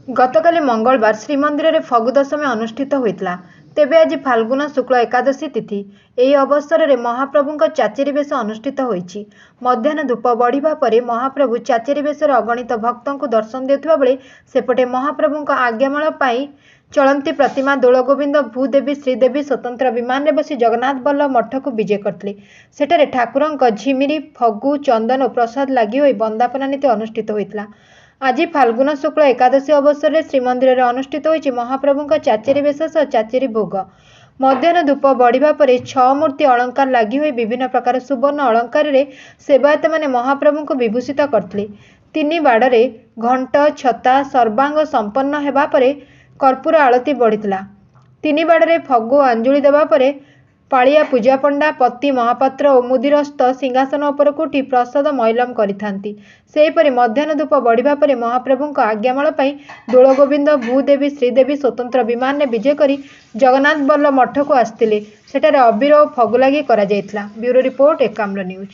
गतकाली मंगलवार श्रीमंदिर में फगु दशमी अनुष्ठित होता। तेबे आज फाल्गुन शुक्ल एकादशी तिथि। ଏହି ଅବସରରେ ମହାପ୍ରଭୁଙ୍କ ଚାଚିରି ବେଶ ଅନୁଷ୍ଠିତ ହୋଇଛି। ମଧ୍ୟାହ୍ନ ଧୂପ ବଢ଼ିବା ପରେ ମହାପ୍ରଭୁ ଚାଚିରି ବେଶରେ ଅଗଣିତ ଭକ୍ତଙ୍କୁ ଦର୍ଶନ ଦେଉଥିବା ବେଳେ ସେପଟେ ମହାପ୍ରଭୁଙ୍କ ଆଜ୍ଞାମାଳ ପାଇଁ ଚଳନ୍ତି ପ୍ରତିମା ଦୋଳଗୋବିନ୍ଦ ଭୂଦେବୀ ଶ୍ରୀଦେବୀ ସ୍ୱତନ୍ତ୍ର ବିମାନରେ ବସି ଜଗନ୍ନାଥ ବଲ୍ଲଭ ମଠକୁ ବିଜେ କରିଥିଲେ। ସେଠାରେ ଠାକୁରଙ୍କ ଝିମିରି ଫଗୁ ଚନ୍ଦନ ଓ ପ୍ରସାଦ ଲାଗି ହୋଇ ବନ୍ଦାପନା ନୀତି ଅନୁଷ୍ଠିତ ହୋଇଥିଲା। आज फाल्गुन शुक्ल एकादशी अवसर में श्रीमंदिर में अनुष्ठित होइछि महाप्रभुଙ୍କ चाचेरी बेश सह चाचेरी भोग। मध्याह्न धूप बढ़िबा परे 6 मूर्ति अलंकार लगी होई विभिन्न प्रकार सुवर्ण अलंकार रे सेवायत माने महाप्रभुଙ୍କୁ विभूषित करथिले। 3 बाड़े घंट छता सर्वांग संपन्न हेबा परे कर्पूर आळती बढ़िथिला। 3 बाड़े फगु अंजुली देबा परे पालिया पूजा पंडा पति महापात्र और मुदिरस्थ सिंहासन उपरकू उठी प्रसाद मैलम करिथांती। सेहीपरि मध्याह्न धूप बढ़िबा परे महाप्रभुଙ୍କ आज्ञामाळ पई दोलगोविंद भूदेवी श्रीदेवी स्वतंत्र विमान ने विजय करी जगन्नाथ बल्लभ मठ को आस्थिले। सेठारे अबीर और फगु लागि करा जायतिला। Bureau report Ekamra news.